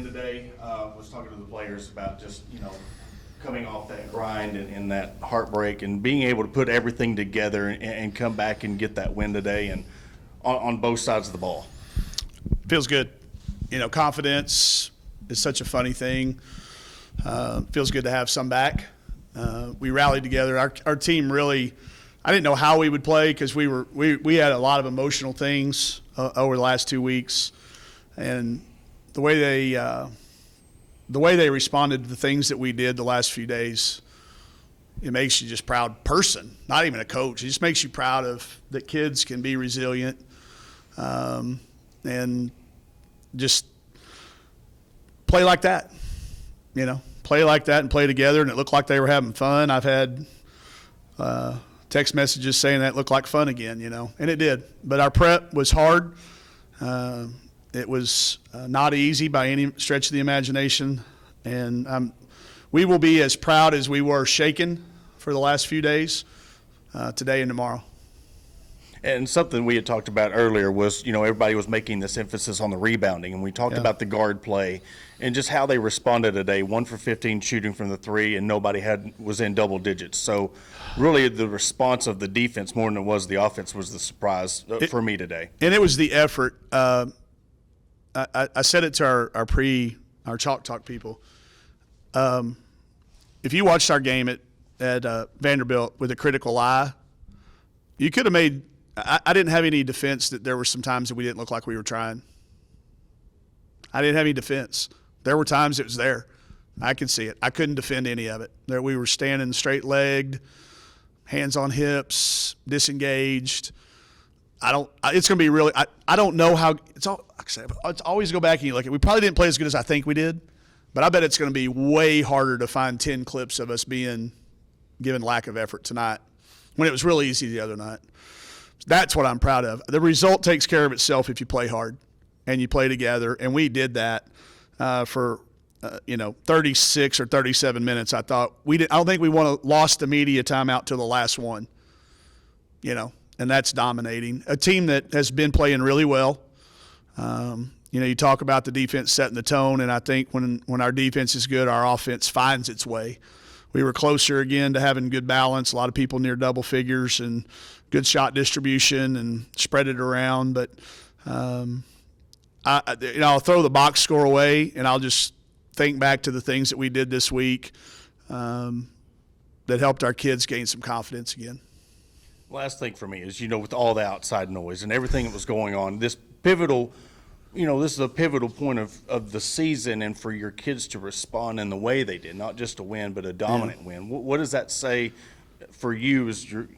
today. Was talking to the players about just, coming off that grind and that heartbreak and being able to put everything together and come back and get that win today and on both sides of the ball. Feels good. Confidence is such a funny thing. Feels good to have some back. We rallied together. Our team really, I didn't know how we would play because we had a lot of emotional things over the last 2 weeks, and the way they responded to the things that we did the last few days, it makes you just proud person, not even a coach. It just makes you proud of that kids can be resilient, and just play like that, play like that and play together, and it looked like they were having fun. I've had text messages saying that looked like fun again, and it did. But our prep was hard. It was not easy by any stretch of the imagination, and we will be as proud as we were shaken for the last few days, today and tomorrow. And something we had talked about earlier was, everybody was making this emphasis on the rebounding, and we talked about the guard play and just how they responded today. 1 for 15 shooting from the three, and nobody was in double digits. So really the response of the defense more than it was the offense was the surprise for me today. And it was the effort. I said it to our Chalk Talk people. If you watched our game at Vanderbilt with a critical eye, you could have made – I didn't have any defense that there were some times that we didn't look like we were trying. I didn't have any defense. There were times it was there. I could see it. I couldn't defend any of it. There we were standing straight-legged, hands on hips, disengaged. It's going to be really – I don't know how – it's always go back and you look at – we probably didn't play as good as I think we did, but I bet it's going to be way harder to find 10 clips of us being given lack of effort tonight when it was really easy the other night. That's what I'm proud of. The result takes care of itself if you play hard and you play together, and we did that for 36 or 37 minutes. I don't think we lost the media timeout till the last one, and that's dominating. A team that has been playing really well. You talk about the defense setting the tone, and I think when our defense is good, our offense finds its way. We were closer again to having good balance, a lot of people near double figures and good shot distribution and spread it around. But I'll throw the box score away, and I'll just think back to the things that we did this week that helped our kids gain some confidence again. Last thing for me is, with all the outside noise and everything that was going on, this pivotal – this is a pivotal point of the season, and for your kids to respond in the way they did, not just a win, but a dominant win. What does that say for you as you're,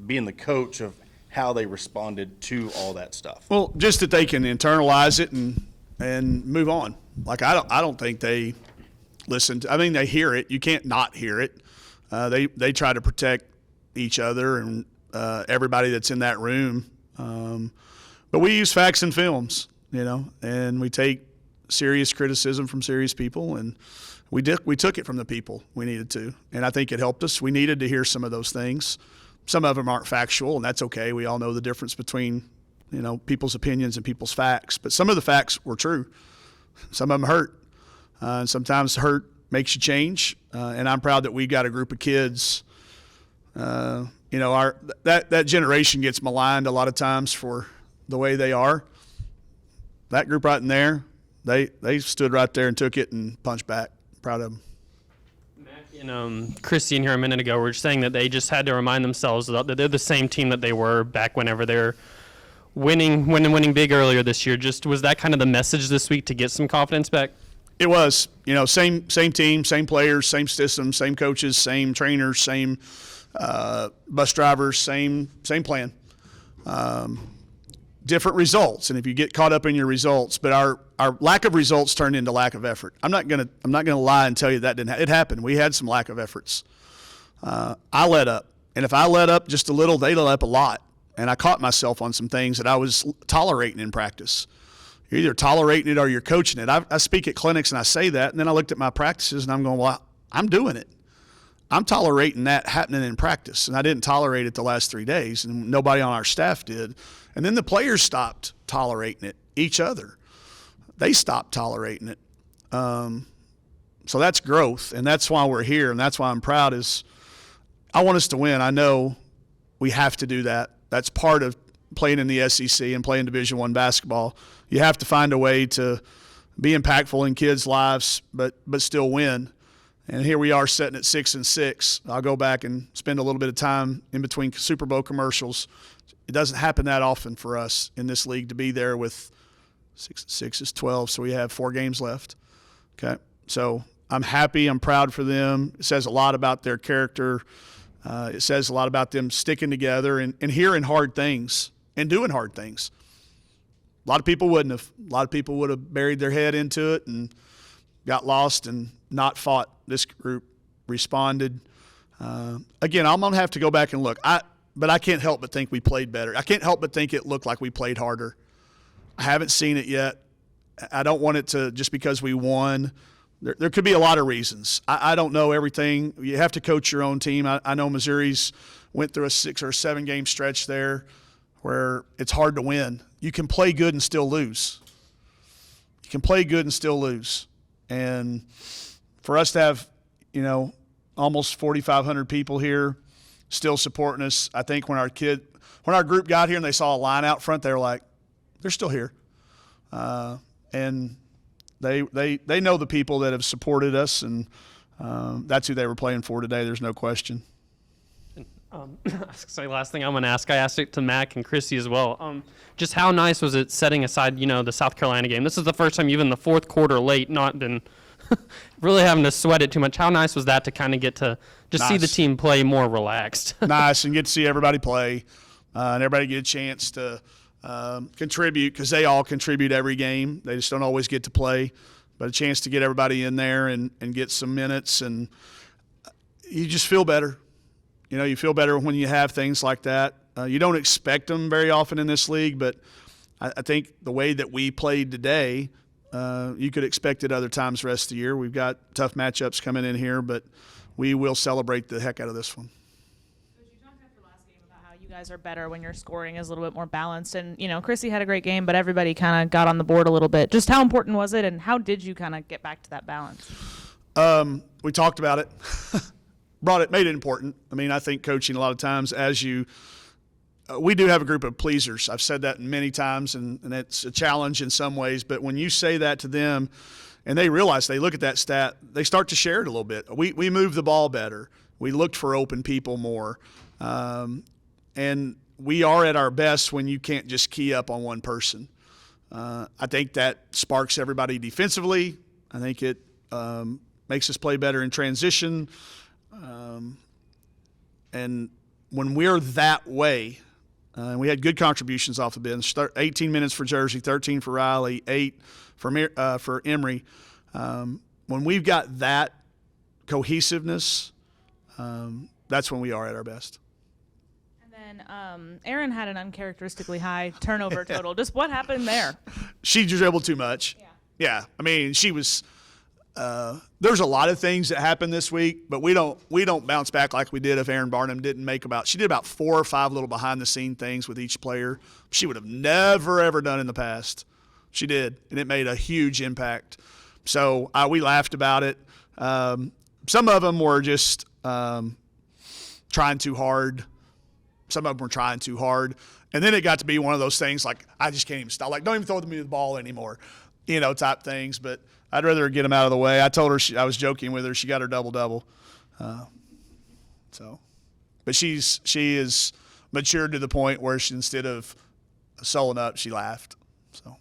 being the coach of how they responded to all that stuff? Well, just that they can internalize it and move on. Like I don't think they listen to. I mean, they hear it. You can't not hear it. They try to protect each other and everybody that's in that room. But we use facts and films. And we take serious criticism from serious people, and we took it from the people we needed to, and I think it helped us. We needed to hear some of those things. Some of them aren't factual, and that's okay. We all know the difference between, people's opinions and people's facts, but some of the facts were true. Some of them hurt, and sometimes hurt makes you change, and I'm proud that we got a group of kids. That generation gets maligned a lot of times for the way they are. That group right in there, they stood right there and took it and punched back. Proud of them. Mac and Christine here a minute ago were saying that they just had to remind themselves that they're the same team that they were back whenever they're winning big earlier this year. Just was that kind of the message this week to get some confidence back? It was. Same team, same players, same system, same coaches, same trainers, same bus drivers, same plan. Different results, and if you get caught up in your results, but our lack of results turned into lack of effort. I'm not gonna lie and tell you that it happened. We had some lack of efforts. I let up, and if I let up just a little, they let up a lot, and I caught myself on some things that I was tolerating in practice. You're either tolerating it or you're coaching it. I speak at clinics and I say that, and then I looked at my practices and I'm going, well, I'm doing it. I'm tolerating that happening in practice, and I didn't tolerate it the last 3 days, and nobody on our staff did. And then the players stopped tolerating it, each other. They stopped tolerating it. So that's growth, and that's why we're here, and that's why I'm proud is I want us to win. I know we have to do that. That's part of playing in the SEC and playing Division I basketball. You have to find a way to be impactful in kids' lives, but still win. And here we are sitting at 6-6. I'll go back and spend a little bit of time in between Super Bowl commercials. It doesn't happen that often for us in this league to be there with 6-6 is 12, so we have 4 games left. Okay, so I'm happy. I'm proud for them. It says a lot about their character. It says a lot about them sticking together and hearing hard things and doing hard things. A lot of people wouldn't have. A lot of people would have buried their head into it and got lost and not fought. This group responded. Again, I'm going to have to go back and look. But I can't help but think we played better. I can't help but think it looked like we played harder. I haven't seen it yet. I don't want it to just because we won. There could be a lot of reasons. I don't know everything. You have to coach your own team. I know Missouri's went through a 6 or 7 game stretch there where it's hard to win. You can play good and still lose. You can play good and still lose. And for us to have, almost 4,500 people here still supporting us, I think when our group got here and they saw a line out front, they were like, they're still here. And they know the people that have supported us, and that's who they were playing for today. There's no question. So last thing I'm going to ask, I asked it to Mac and Chrissy as well. Just how nice was it setting aside, the South Carolina game? This is the first time you've in the fourth quarter late, not been really having to sweat it too much. How nice was that to kind of get to just see the team play more relaxed? Nice, and get to see everybody play, and everybody get a chance to contribute, because they all contribute every game. They just don't always get to play, but a chance to get everybody in there and get some minutes, and you just feel better. You feel better when you have things like that. You don't expect them very often in this league, but I think the way that we played today, you could expect it other times the rest of the year. We've got tough matchups coming in here, but we will celebrate the heck out of this one. You talked after last game about how you guys are better when your scoring is a little bit more balanced. And, Chrissy had a great game, but everybody kind of got on the board a little bit. Just how important was it, and how did you kind of get back to that balance? We talked about it. Made it important. I think coaching a lot of times we do have a group of pleasers. I've said that many times, and it's a challenge in some ways. But when you say that to them and they realize, they look at that stat, they start to share it a little bit. We moved the ball better. We looked for open people more. And we are at our best when you can't just key up on one person. I think that sparks everybody defensively. I think it makes us play better in transition. And when we're that way, and we had good contributions off the bench, 18 minutes for Jersey, 13 for Riley, 8 for Emory. When we've got that cohesiveness, that's when we are at our best. And then Aaron had an uncharacteristically high turnover total. Just what happened there? She dribbled too much. Yeah. She was there's a lot of things that happened this week, but we don't bounce back like we did if Aaron Barnum she did about 4 or 5 little behind the scene things with each player she would have never ever done in the past. She did, and it made a huge impact. So we laughed about it. Some of them were just trying too hard. Some of them were trying too hard. And then it got to be one of those things like, I just can't even stop. Like, don't even throw me the ball anymore, type things. But I'd rather get them out of the way. I told her, I was joking with her, she got her double-double. But she is matured to the point where instead of sulling up, she laughed. So.